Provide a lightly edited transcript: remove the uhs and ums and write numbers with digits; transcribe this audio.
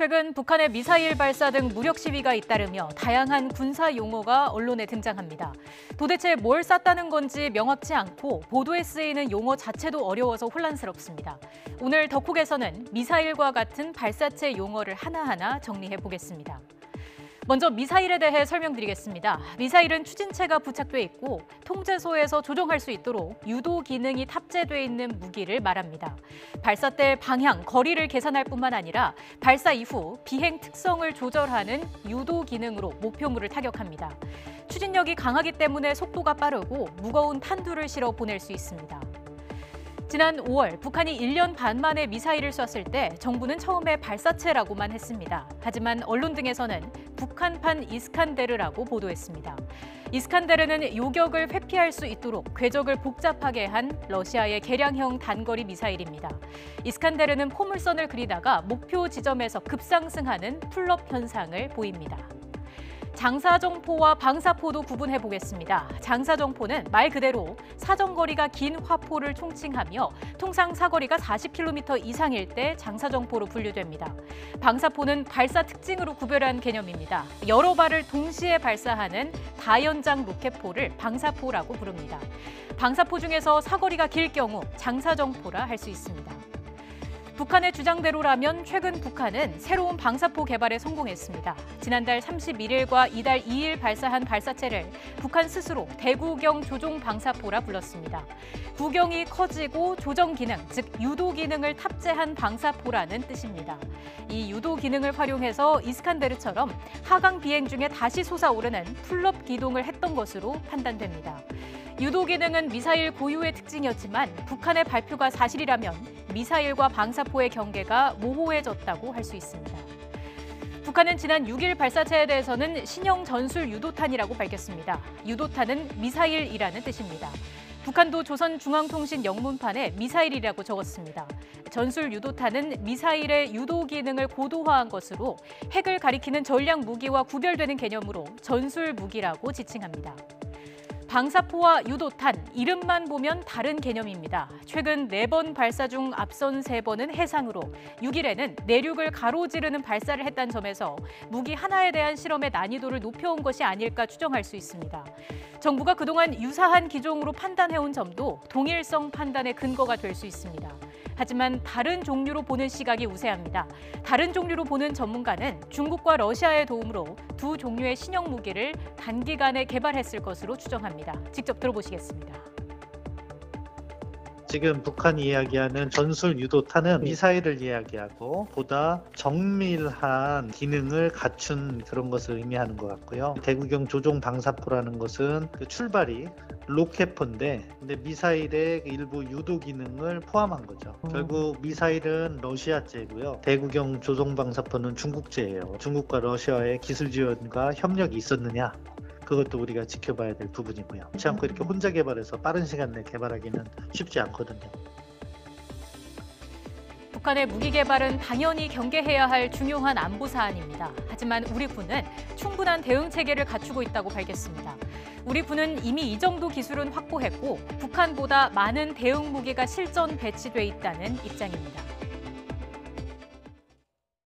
최근 북한의 미사일 발사 등 무력 시위가 잇따르며 다양한 군사 용어가 언론에 등장합니다. 도대체 뭘 쐈다는 건지 명확치 않고 보도에 쓰이는 용어 자체도 어려워서 혼란스럽습니다. 오늘 덕후에서는 미사일과 같은 발사체 용어를 하나하나 정리해 보겠습니다. 먼저 미사일에 대해 설명드리겠습니다. 미사일은 추진체가 부착돼 있고 통제소에서 조종할 수 있도록 유도 기능이 탑재돼 있는 무기를 말합니다. 발사 때 방향, 거리를 계산할 뿐만 아니라 발사 이후 비행 특성을 조절하는 유도 기능으로 목표물을 타격합니다. 추진력이 강하기 때문에 속도가 빠르고 무거운 탄두를 실어 보낼 수 있습니다. 지난 5월 북한이 1년 반 만에 미사일을 쐈을 때 정부는 처음에 발사체라고만 했습니다. 하지만 언론 등에서는 북한판 이스칸데르라고 보도했습니다. 이스칸데르는 요격을 회피할 수 있도록 궤적을 복잡하게 한 러시아의 개량형 단거리 미사일입니다. 이스칸데르는 포물선을 그리다가 목표 지점에서 급상승하는 풀업 현상을 보입니다. 장사정포와 방사포도 구분해 보겠습니다. 장사정포는 말 그대로 사정거리가 긴 화포를 총칭하며 통상 사거리가 40km 이상일 때 장사정포로 분류됩니다. 방사포는 발사 특징으로 구별한 개념입니다. 여러 발을 동시에 발사하는 다연장 로켓포를 방사포라고 부릅니다. 방사포 중에서 사거리가 길 경우 장사정포라 할 수 있습니다. 북한의 주장대로라면 최근 북한은 새로운 방사포 개발에 성공했습니다. 지난달 31일과 이달 2일 발사한 발사체를 북한 스스로 대구경 조종 방사포라 불렀습니다. 구경이 커지고 조정 기능, 즉 유도 기능을 탑재한 방사포라는 뜻입니다. 이 유도 기능을 활용해서 이스칸데르처럼 하강 비행 중에 다시 솟아오르는 풀업 기동을 했던 것으로 판단됩니다. 유도 기능은 미사일 고유의 특징이었지만 북한의 발표가 사실이라면 미사일과 방사포의 경계가 모호해졌다고 할 수 있습니다. 북한은 지난 6일 발사체에 대해서는 신형 전술 유도탄이라고 밝혔습니다. 유도탄은 미사일이라는 뜻입니다. 북한도 조선중앙통신 영문판에 미사일이라고 적었습니다. 전술 유도탄은 미사일의 유도 기능을 고도화한 것으로 핵을 가리키는 전략 무기와 구별되는 개념으로 전술 무기라고 지칭합니다. 방사포와 유도탄, 이름만 보면 다른 개념입니다. 최근 4번 발사 중 앞선 3번은 해상으로, 6일에는 내륙을 가로지르는 발사를 했다는 점에서 무기 하나에 대한 실험의 난이도를 높여온 것이 아닐까 추정할 수 있습니다. 정부가 그동안 유사한 기종으로 판단해온 점도 동일성 판단의 근거가 될 수 있습니다. 하지만 다른 종류로 보는 시각이 우세합니다. 다른 종류로 보는 전문가는 중국과 러시아의 도움으로 두 종류의 신형 무기를 단기간에 개발했을 것으로 추정합니다. 직접 들어보시겠습니다. 지금 북한이 이야기하는 전술 유도탄은 미사일을 이야기하고 보다 정밀한 기능을 갖춘 그런 것을 의미하는 것 같고요. 대구경 조종 방사포라는 것은 그 출발이 로켓포인데 근데 미사일의 일부 유도 기능을 포함한 거죠. 결국 미사일은 러시아제고요. 대구경 조종 방사포는 중국제예요. 중국과 러시아의 기술 지원과 협력이 있었느냐? 그것도 우리가 지켜봐야 될 부분이고요. 그렇지 않고 이렇게 혼자 개발해서 빠른 시간 내에 개발하기는 쉽지 않거든요. 북한의 무기 개발은 당연히 경계해야 할 중요한 안보 사안입니다. 하지만 우리 군은 충분한 대응 체계를 갖추고 있다고 밝혔습니다. 우리 군은 이미 이 정도 기술은 확보했고 북한보다 많은 대응 무기가 실전 배치돼 있다는 입장입니다.